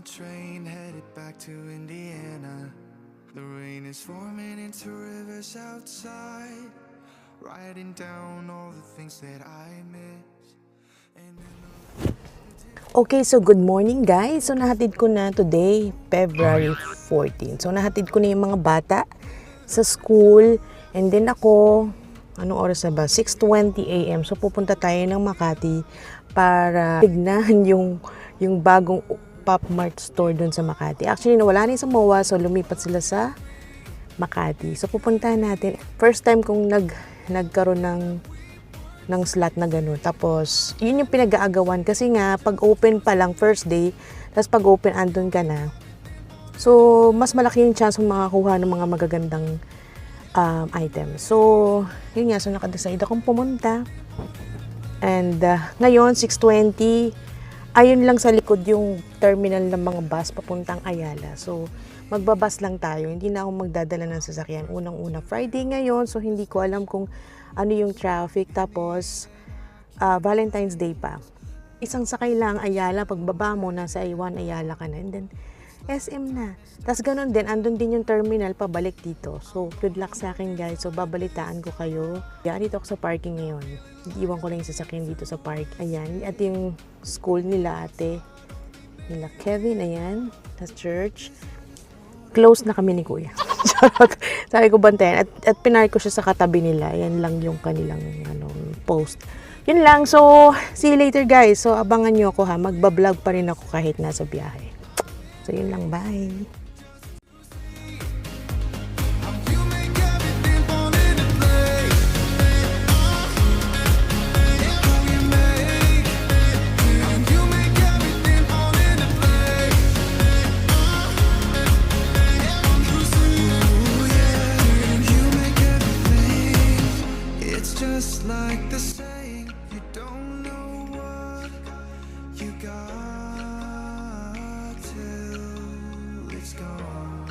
train headed back to Indiana. The rain is forming into rivers outside, writing down all the things that I miss. Okay, so good morning guys. So nahatid ko na today, February 14. So nahatid ko na yung mga bata sa school. And then ako, anong oras na ba? 6:20 a.m. So pupunta tayo ng Makati para tignan yung bagong Pop Mart store doon sa Makati. Actually, nawala na yung sa MOA, so lumipat sila sa Makati. So pupuntahan natin. First time kong nagkaroon ng slot na gano'n. Tapos, yun yung pinag-aagawan. Kasi nga, pag open pa lang, first day, tapos pag open, andun ka na. So, mas malaki yung chance mong makakuha ng mga magagandang items. So, yun nga. So, nakadecide akong pumunta. And, ngayon, 6:20, ayun lang sa likod yung terminal ng mga bus papuntang Ayala. So, magbabas lang tayo. Hindi na ako magdadala ng sasakyan. Unang-una, Friday ngayon. So, hindi ko alam kung ano yung traffic. Tapos, Valentine's Day pa. Isang sakay lang, Ayala. Pagbaba mo, nasa I1, Ayala ka na. And then, SM na. Tapos, ganun din. Andun din yung terminal, pabalik dito. So, good luck sa akin, guys. So, babalitaan ko kayo. Yan, dito ako sa parking ngayon. Iiwan ko lang yung sasakyan dito sa park. Ayan. At yung school nila, ate. Nila Kevin, ayan. Sa church. Close na kami ni Kuya. Sabi ko bantayan. At pinark ko siya sa katabi nila. Yan lang yung kanilang post. Yun lang. So, see you later guys. So, abangan nyo ako ha. Magbablog pa rin ako kahit nasa biyahe. So, yun lang. Bye! Just like the saying, you don't know what you got till it's gone.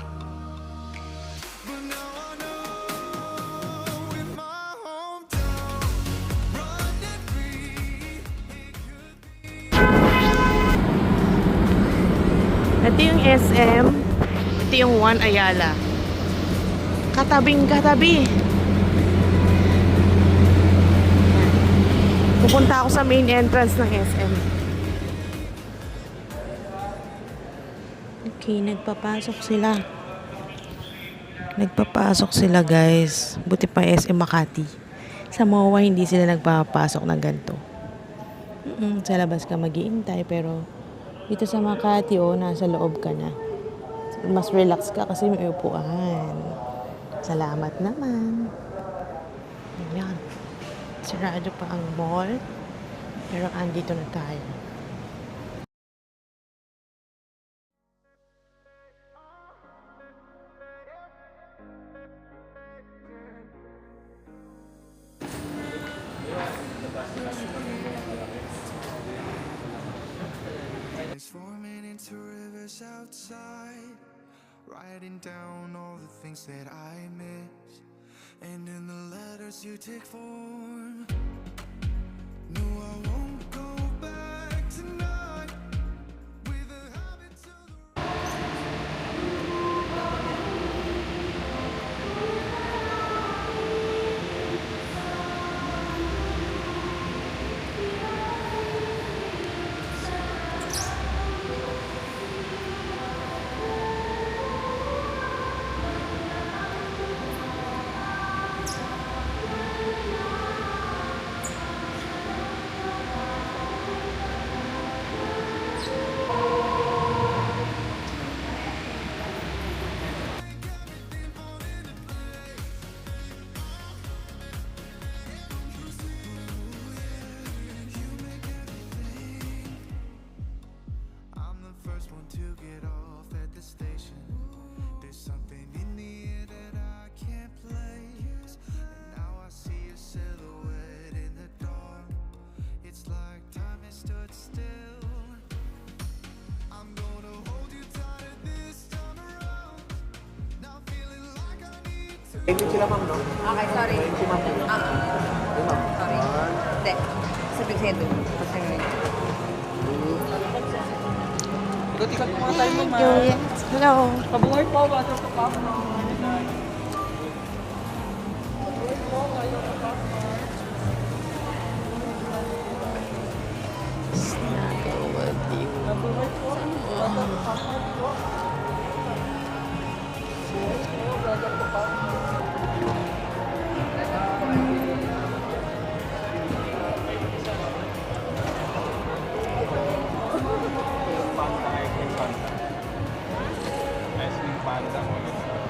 But now I know in my hometown, running free, it could be. Ito yung SM. Ito yung One Ayala. Katabing-katabi. Pupunta ako sa main entrance ng SM. Okay, nagpapasok sila. Nagpapasok sila guys. Buti pa SM Makati. Sa MOA hindi sila nagpapasok ng ganito. Sa labas ka mag-iintay pero dito sa Makati nasa loob ka na. Mas relax ka kasi may upuan. Salamat naman. Ayan. Sarado pa ang mall. Pero andito na tayo. It's forming into rivers outside, writing down all the things that I miss. And in the letters you take form. No, I won't go back tonight with a habit to the first one to get off at the station. There's something in the air that I can't place. And now I see a silhouette in the dark. It's like time has stood still. I'm gonna hold you tighter this time around. Now feeling like I need to. Sila ma'am, no? Okay, sorry. Si ma'am. Sorry. Hindi. Sabi sa'yo doon. Kasi ngayon. Ikot-ikot muna tayo, ma'am. Thank you. Yes. Hello. Pabuhay po, water to pop. Snuggle with you. Pabuhay po, water to pop po. Water to pop.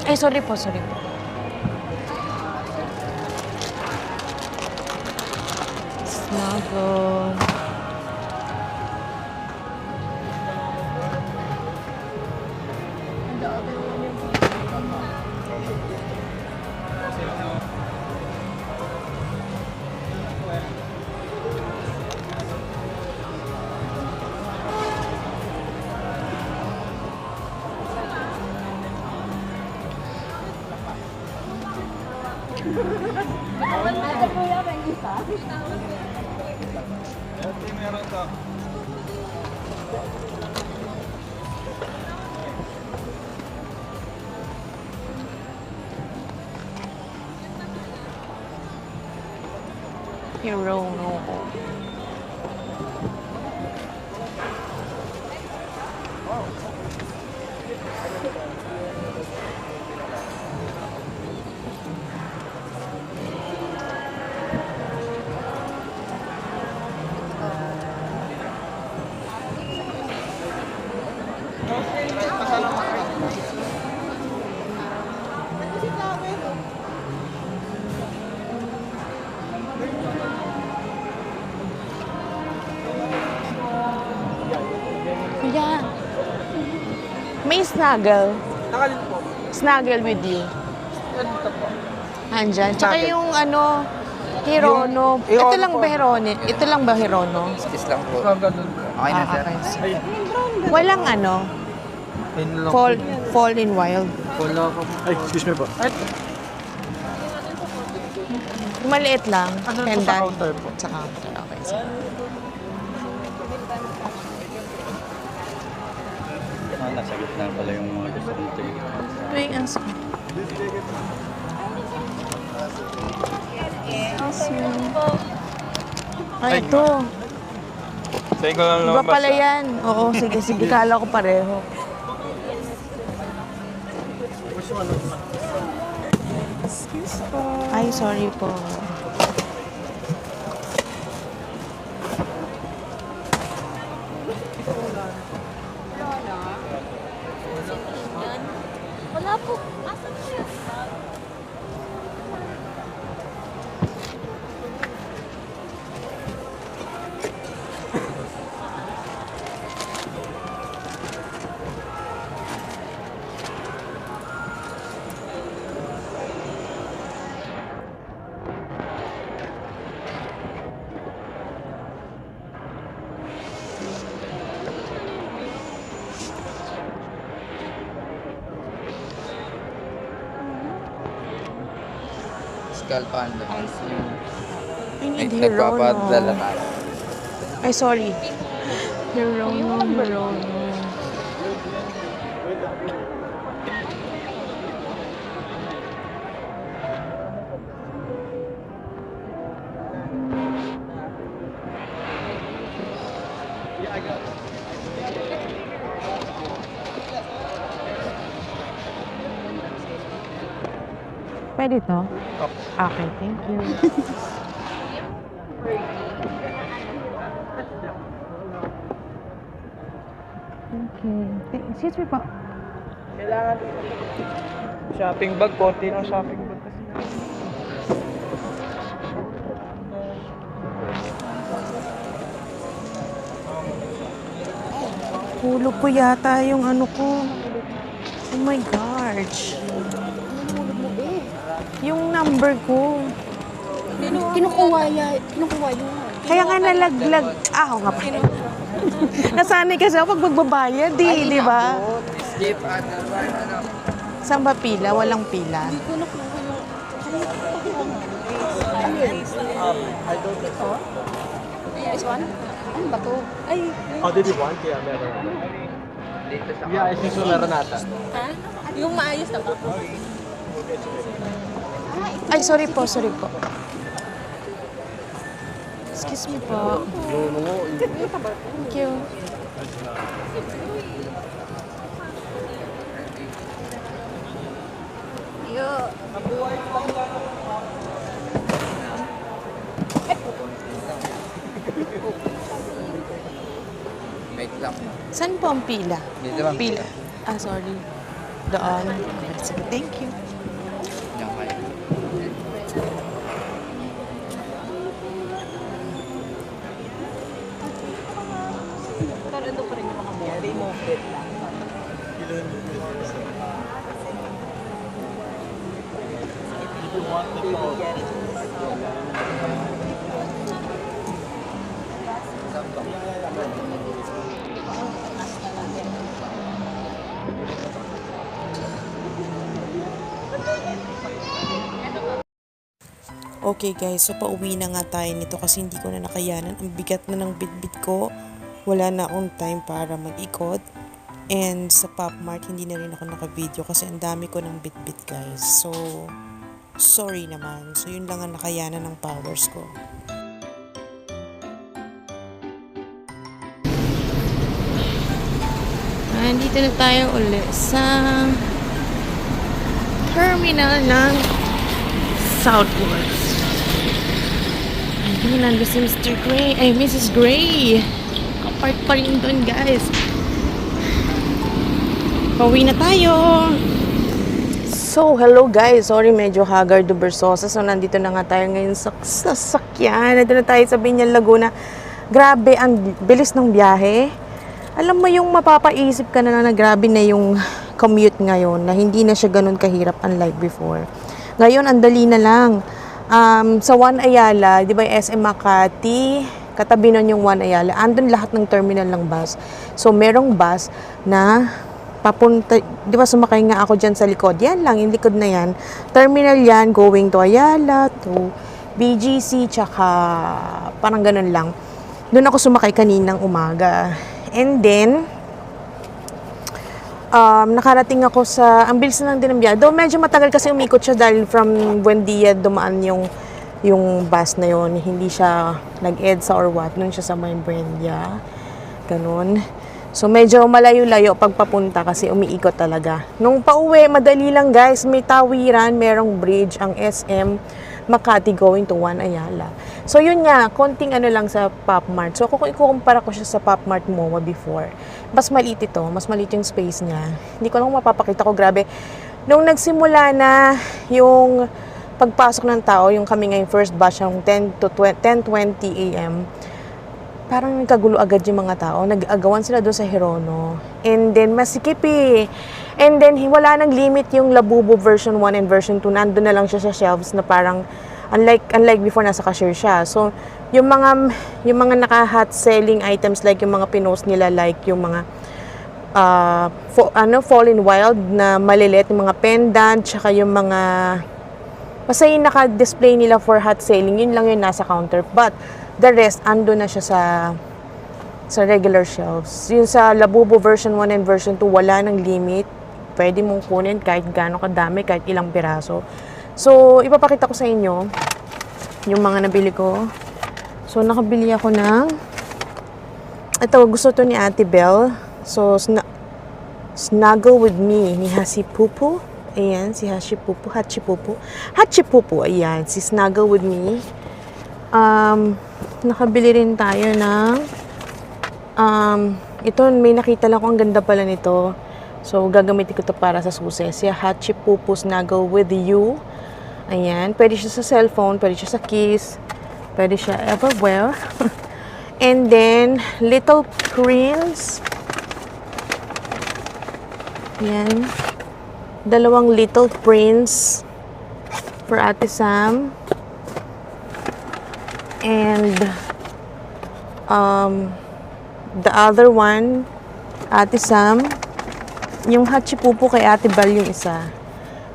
Ay, sorry po, sorry po. Snuggle. Hero, no. Kuya, may snuggle. Nakalin po. Snuggle with you. Dito po. Andyan. Tsaka Snuggle. yung ano, Hirono. Yung Ito Hirono lang po. ba Hirono? Ito lang ba Hirono? Kiss lang po. Ikaw ganun po. Okay na, sir. Okay. Walang ano, Ayun lang fall in wild. Wala po. Ay, excuse me po. Ay, Maliit lang. ano po sa Pendant. counter po? Sa counter. Okay, sige. Nasa gitna pala yung mga gusto kong take. Wait, ang sige. Ay, ito. Sa'yo ko lang Iba pala yan. Oo, sige, sige. Kala ko pareho. Ay, sorry po. Wala po. Asan po yun? Skull Panda. I need Hirono. Nagpapadala tayo. Ay, sorry. Hirono, Hirono. Pwede to? Okay, thank you. Okay. Excuse me po. Kailangan shopping bag, konti ng shopping bag kasi. Hulog ko yata yung ano ko. Oh my gosh. Yung number ko. Kinukuha yun. Kaya nga nalaglag. Ah, ako nga pa. Nasanay kasi ako pag magbabayad, di ba? Skip, ano. Saan ba pila? Walang pila. Hindi ko nakuha yung... This one? Ano ba to? Ay, Oh, did you want? Yeah, meron. Yeah, isusunara natin. Ha? Yung maayos na ba? Ay, sorry po. Excuse me po. Thank you. Saan po ang pila? Dito lang. Pila. Ah, sorry. Doon. Sige, thank you. Yan kayo. Okay guys, so pauwi na nga tayo nito kasi hindi ko na nakayanan. Ang bigat na ng bitbit ko. Wala na akong time para mag-ikot. And sa Pop Mart, hindi na rin ako naka-video kasi ang dami ko ng bitbit guys. So, sorry naman. So, yun lang ang nakayanan ng powers ko. Nandito na tayo uli sa terminal ng Southwest. Ayun, nandun si Mr. Gray. Ay, Mrs. Gray. Apart pa rin doon, guys. Pauwi na tayo. So, hello guys. Sorry, medyo haggard do Versosa. So, nandito na nga tayo ngayon sa sasakyan. Nandito na tayo sa Binyan, Laguna. Grabe, ang bilis ng biyahe. Alam mo yung mapapaisip ka na grabe na yung commute ngayon, na hindi na siya ganun kahirap unlike before. Ngayon, ang dali na lang. Sa One Ayala, di ba yung SM Makati, katabi nun yung One Ayala, andun lahat ng terminal ng bus. So, merong bus na papunta, di ba sumakay nga ako dyan sa likod? Yan lang, yung likod na yan. Terminal yan, going to Ayala, to BGC, tsaka parang ganun lang. Doon ako sumakay kaninang umaga. And then, nakarating ako sa, ang bilis na lang din ng biyahe. Though medyo matagal kasi umikot siya dahil from Buendia dumaan yung bus na yon. Hindi siya nag-EDSA or what. Noon siya sa may Buendia. Ganun. So medyo malayo-layo pagpapunta kasi umiikot talaga. Nung pauwi, madali lang guys. May tawiran, merong bridge, ang SM Makati going to One Ayala. So yun nga, konting ano lang sa Pop Mart. So kung ikukumpara ko siya sa Pop Mart MOA before, mas maliit ito, mas maliit yung space niya. Hindi ko lang mapapakita ko, grabe. Nung nagsimula na yung pagpasok ng tao, yung kami ngayong first batch, yung 10:20 a.m., parang nagkagulo agad yung mga tao. Nag-agawan sila doon sa Hirono. And then, masikip eh. And then, wala nang limit yung Labubo version 1 and version 2. Nandun na lang siya sa shelves na parang, unlike before, nasa cashier siya. So, yung mga naka-hot selling items, like yung mga pinost nila, like yung mga Fallen Wild na maliliit, yung mga pendant, tsaka yung mga basta yung naka-display nila for hot selling, yun lang yung nasa counter. But, the rest, ando na siya sa regular shelves. Yung sa Labubo version 1 and version 2, wala nang limit. Pwede mong kunin kahit gaano kadami, kahit ilang piraso. So, ipapakita ko sa inyo yung mga nabili ko. So, nakabili ako ng ito, gusto to ni Ate Belle. So, Snuggle with Me ni Hasipupu. Ayan, si Hachipupu. Hachipupu, ayan, si Snuggle with Me. Nakabili rin tayo ng ito, may nakita lang ko, ang ganda pala nito. So, gagamitin ko to para sa susi. Si Hachipupu Snuggle with You. Ayan, pwede siya sa cellphone, pwede siya sa keys, pwede siya everywhere. And then, Little Prince. Ayan. Dalawang Little Prince for Ate Sam. And the other one, Ate Sam. Yung Hachipupu kay Ate Bal yung isa.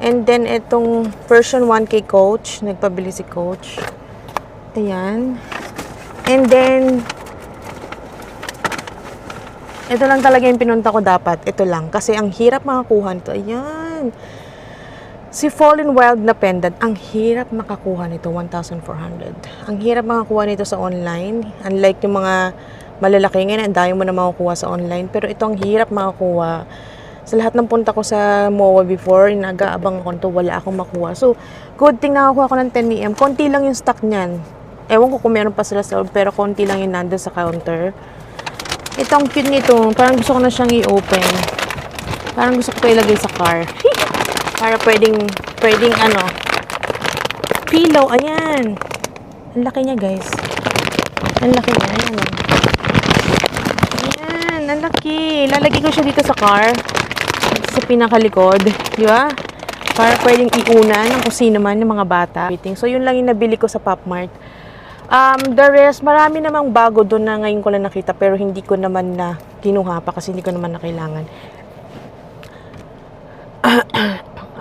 And then itong version 1 kay Coach. Nagpabili si Coach. Ayan. And then ito lang talaga yung pinunta ko dapat. Ito lang. Kasi ang hirap makakuha nito. Ayan. Si Fallen Wild na pendant, ang hirap makakuha nito, 1,400. Ang hirap makakuha nito sa online. Unlike yung mga malalaki ngayon, ang dami mo na makukuha sa online. Pero ito ang hirap makakuha. Sa lahat ng punta ko sa MOA before, nag-aabang ako nito, wala akong makuha. So, good thing nakakuha ko ng 10 AM. Konti lang yung stock niyan. Ewan ko kung meron pa sila sa loob, pero konti lang yung nandun sa counter. Ito ang cute nito. Parang gusto ko na siyang i-open. Parang gusto ko ilagay sa car. Para pwedeng ano, pillow, ayan. Ang laki niya, guys. Ang laki niya, ayan. Ayan, ang laki. Lalagay ko siya dito sa car. Sa pinakalikod, di ba? Para pwedeng iunan ng kung sino man yung mga bata. So, yun lang yung nabili ko sa Pop Mart. The rest, marami namang bago doon na ngayon ko lang nakita, pero hindi ko naman na kinuha pa kasi hindi ko naman na kailangan.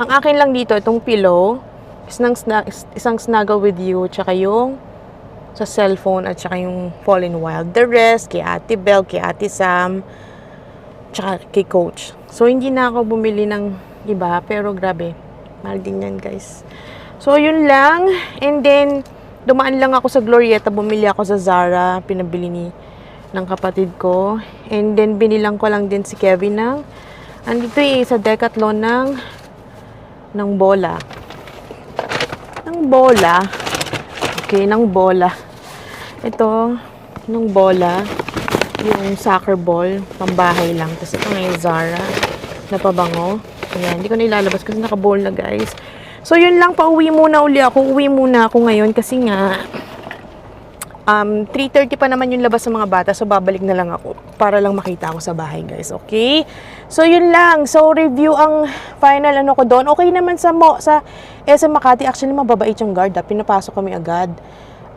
Ang akin lang dito, itong pillow, isang Snuggle With You, tsaka yung sa cellphone at tsaka yung Fallen Wild. The rest, kay Ate Belle, kay Ate Sam, tsaka kay Coach. So, hindi na ako bumili ng iba, pero grabe, mahal din yan, guys. So, yun lang. And then, dumaan lang ako sa Glorieta, bumili ako sa Zara, pinabili ng kapatid ko. And then, binilang ko lang din si Kevin ng, andito sa Decathlon ng bola. Ng bola. Okay, ng bola. Ito, ng bola. Yung soccer ball, pambahay lang. Tapos ito nga yung Zara na pabango. Ayan, hindi ko na ilalabas kasi naka-ball na, guys. So, yun lang, pauwi muna uli ako. Uwi muna ako ngayon kasi nga 3:30 pa naman yung labas sa mga bata. So, babalik na lang ako para lang makita ako sa bahay, guys. Okay? So, yun lang. So, review ang final ano ko doon. Okay naman sa SM Makati. Actually, mababait yung guard. Pinapasok kami agad.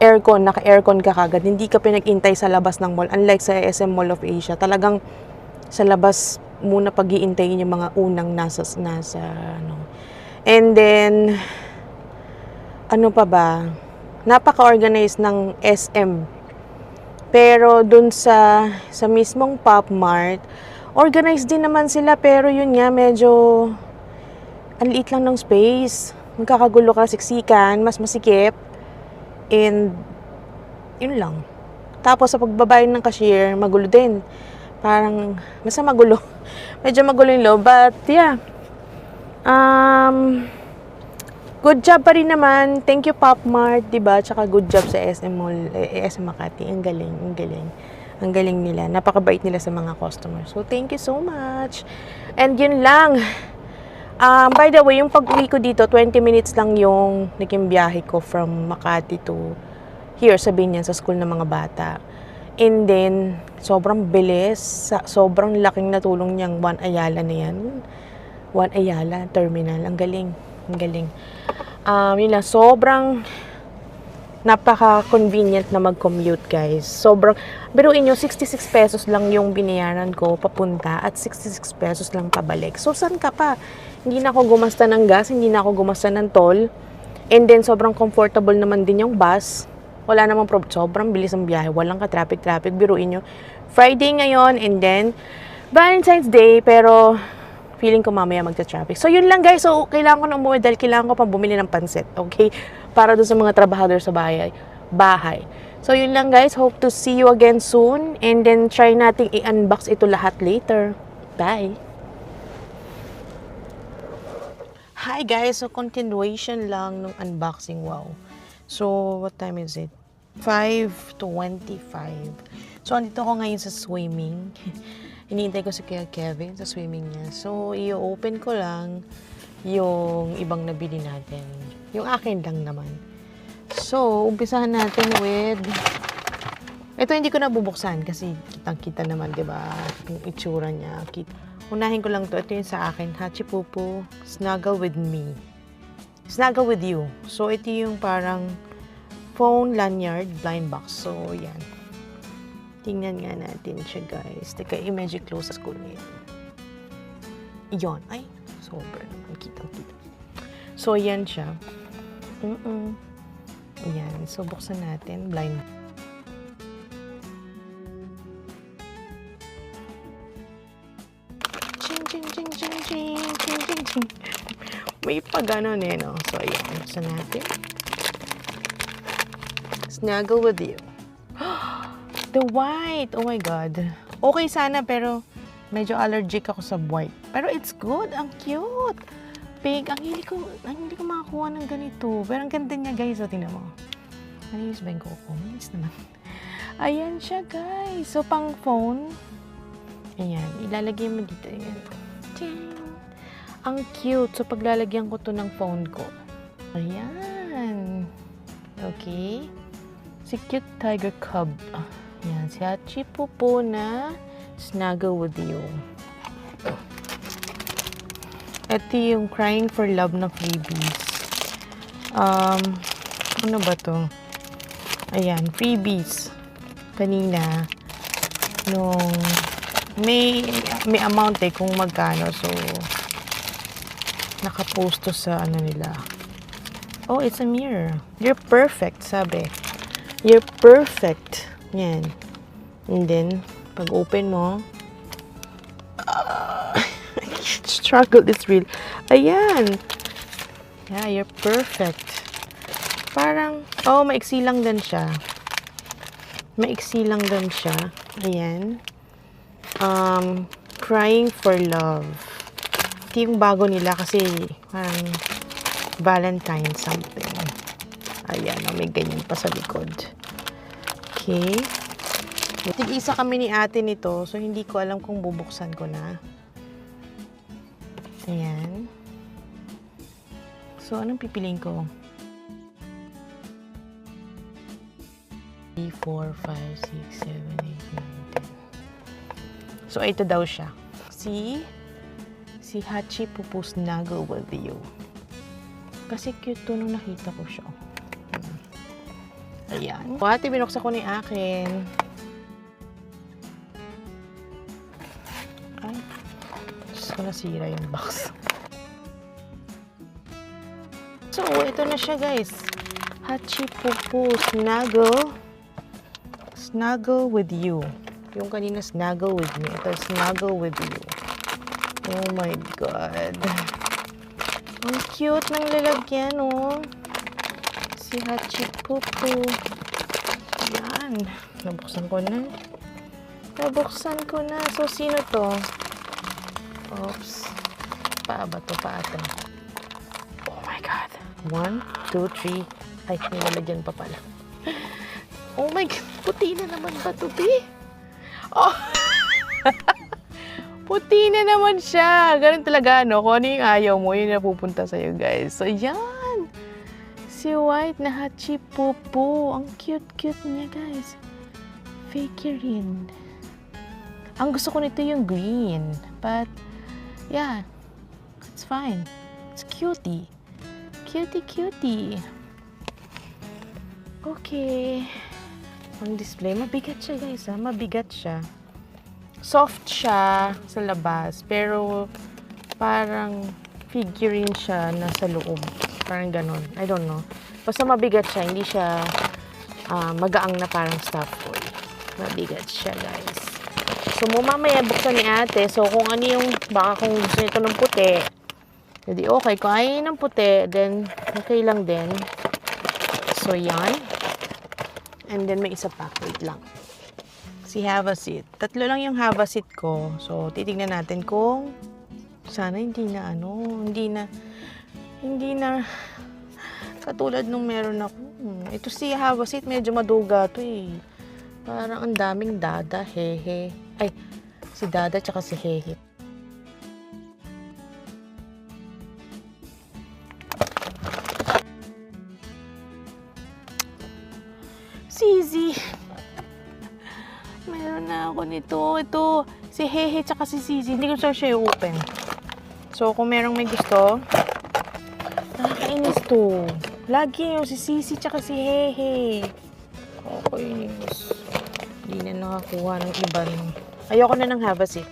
Aircon, naka-aircon ka kagad. Hindi ka pinag-intay sa labas ng mall. Unlike sa SM Mall of Asia. Talagang sa labas muna pag-iintayin yung mga unang nasa ano. And then, ano pa ba? Napaka-organized ng SM. Pero dun sa mismong Pop Mart, organized din naman sila, pero yun nga, medyo ang liit lang ng space. Magkakagulo ka, siksikan, mas masikip. And, yun lang. Tapos sa pagbabayad ng cashier, magulo din. Parang, basta magulo. Medyo magulo yung loob. But, yeah. Good job pa rin naman. Thank you, Pop Mart, diba? Tsaka good job sa SM Mall, SM Makati. Ang galing, ang galing. Ang galing nila. Napakabait nila sa mga customers. So, thank you so much. And yun lang. By the way, yung pag-uwi ko dito, 20 minutes lang yung naging biyahe ko from Makati to here sa Binyan, sa school ng mga bata. And then, sobrang bilis. Sobrang laking natulong niyang One Ayala na yan. One Ayala Terminal. Ang galing. Ang galing. Yun lang, sobrang napaka-convenient na mag-commute, guys. Sobrang, biruin nyo, 66 pesos lang yung binayaran ko papunta at 66 pesos lang pabalik. So, saan ka pa? Hindi na ako gumasta ng gas, hindi na ako gumasta ng toll. And then, sobrang comfortable naman din yung bus. Wala namang problem. Sobrang bilis ang biyahe. Walang ka-traffic. Biruin nyo. Friday ngayon, and then, Valentine's Day, pero feeling ko mamaya magta-traffic. So, yun lang, guys. So, kailangan ko na umuwi dahil kailangan ko pang bumili ng pansit. Okay? Para doon sa mga trabahador sa bahay. So, yun lang, guys. Hope to see you again soon. And then, try nating i-unbox ito lahat later. Bye! Hi, guys. So, continuation lang ng unboxing. Wow. So, what time is it? 5:25. So, andito ako ngayon sa swimming. Hinihintay ko si Kuya Kevin sa swimming niya. So, i-open ko lang yung ibang nabili natin. Yung akin lang naman. So, umpisahan natin with... Ito hindi ko nabubuksan kasi kitang-kita naman, diba? Yung itsura niya. Unahin ko lang to. Ito yung sa akin. Hachipupu, Snuggle With Me. Snuggle With You. So, ito yung parang phone lanyard blind box. So, yan. Tingnan nga natin siya, guys. Teka, i-magic close sa school niya. Iyon. Ay, sobra naman. Kitang-kita. So, yan siya. Ayan. So, buksan natin. Blind. May pa ganon eh, no? So, ayan. Gusto natin. Snuggle with you. The white! Oh my God. Okay sana, pero medyo allergic ako sa white. Pero it's good. Ang cute. Pink. Ang hindi ko makakuha ng ganito. Pero ang ganda niya, guys. O, tingnan mo. Nalinis ba yung kuko? Malis naman. Ayan siya, guys. So, pang phone. Ayan. Ilalagay mo dito. Ayan. Ting! Ang cute. So, paglalagyan ko to ng phone ko. Ayan. Okay. Si Cute Tiger Cub. Ayan. Si Hachi Pupo na Snuggle with you. Ito yung Crying for Love na freebies. Ano ba to? Ayan. Freebies. Kanina. Nung may amount eh kung magkano. So, nakapost to sa ano nila. Oh, it's a mirror. You're perfect, sabi. You're perfect. Yan. And then, pag open mo, struggle is real. Ayan. Yeah, you're perfect. Parang, oh, maiksi lang din siya. Maiksi lang din siya. Ayan. Crying for Love. Ito yung bago nila kasi parang Valentine something. Ayan, may ganyan pa sa likod. Okay. Tig-isa kami ni ate nito, so hindi ko alam kung bubuksan ko na. Ayan. So, anong pipiliin ko? 3, 4, 5, 6, 7, 8, 9, 10. So, ito daw siya. Si Hachi Pupo Snuggle with you. Kasi cute to nung nakita ko siya. Ayan. Ate, binuksan ko ni akin. Ay. Diyos ko, nasira yung box. So, ito na siya, guys. Hachi Pupo Snuggle with you. Yung kanina snuggle with me. Ito, snuggle with you. Oh my God. Ang cute ng lalagyan, oh. Si Hachi Pupo. Yan. Nabuksan ko na. So, sino to? Oops. Paa ba to? Paa to. Oh my God. 1, 2, 3. Ay, may lalagyan pa pala. Oh my God. Puti na naman ba to, be? Oh. Puti na naman siya. Ganun talaga, no? Kung ano yung ayaw mo, yun na pupunta sa'yo, guys. So, yan. Si White na Hachi Pupo. Ang cute-cute niya, guys. Figurine. Ang gusto ko nito yung green. But, yeah. It's fine. It's cutie. Cutie. Okay. Ang display. Mabigat siya, guys. Ha? Mabigat siya. Soft siya sa labas, pero parang figurine siya nasa loob. Parang ganon. I don't know. Basta mabigat siya. Hindi siya magaang na parang stuffed toy. Mabigat siya, guys. So, mamaya buksan ni ate. So, kung ano yung, baka kung gusto nito ng puti, hindi okay. Kung ayaw ng puti, then okay lang din. So, yan. And then, may isa pa. Wait lang. Si Have a Seat. 3 lang yung Have a Seat ko. So, titignan natin kung sana hindi na katulad nung meron ako. Ito si Have a Seat, medyo maduga to eh. Parang ang daming dada, hehe. Ay, si dada tsaka si hehe. Sisi. Meron na ako nito. Ito, si Hehe tsaka si Sisi. Hindi ko siya i-open. So, kung merong may gusto, nakakainis to. Lagi yung si Sisi tsaka si Hehe. Nakakainis. Hindi na nakakuha ng iba. Ayoko na ng Have a Seat.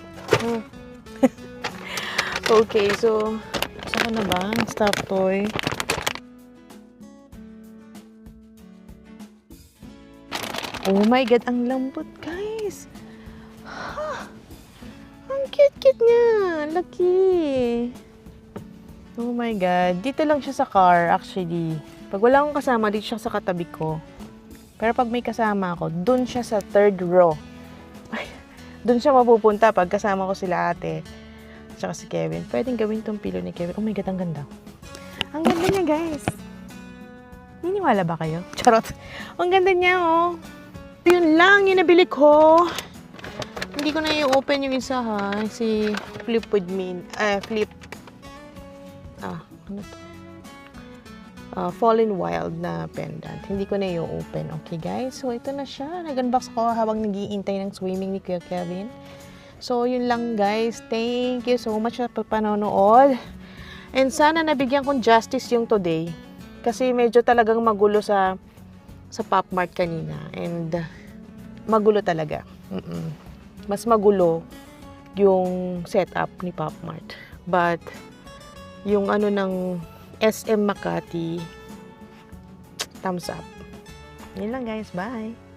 Okay, so, saan na ba? Stuffed toy. Oh my God, ang lambot, guys. Ang cute-cute niya. Laki. Oh my God. Dito lang siya sa car, actually. Pag wala akong kasama, dito siya sa katabi ko. Pero pag may kasama ako, dun siya sa third row. Ay, dun siya mapupunta pag kasama ko sila ate. Tsaka si Kevin. Pwedeng gawin tong pillow ni Kevin. Oh my God, ang ganda. Ang ganda niya, guys. Niniwala ba kayo? Charot. Ang ganda niya, oh. Yun lang, yung nabili ko. Hindi ko na i-open yung isa, ha. Si Flipwood ano to? Fallen Wild na pendant. Hindi ko na i-open. Okay, guys. So, ito na siya. Nag-unbox ako habang nag-iintay ng swimming ni Kuya Kevin. So, yun lang, guys. Thank you so much sa panonood. And sana nabigyan kong justice yung today. Kasi medyo talagang magulo sa Pop Mart kanina. And magulo talaga. Mas magulo yung setup ni Pop Mart. But yung ano ng SM Makati, thumbs up. Yun lang, guys. Bye!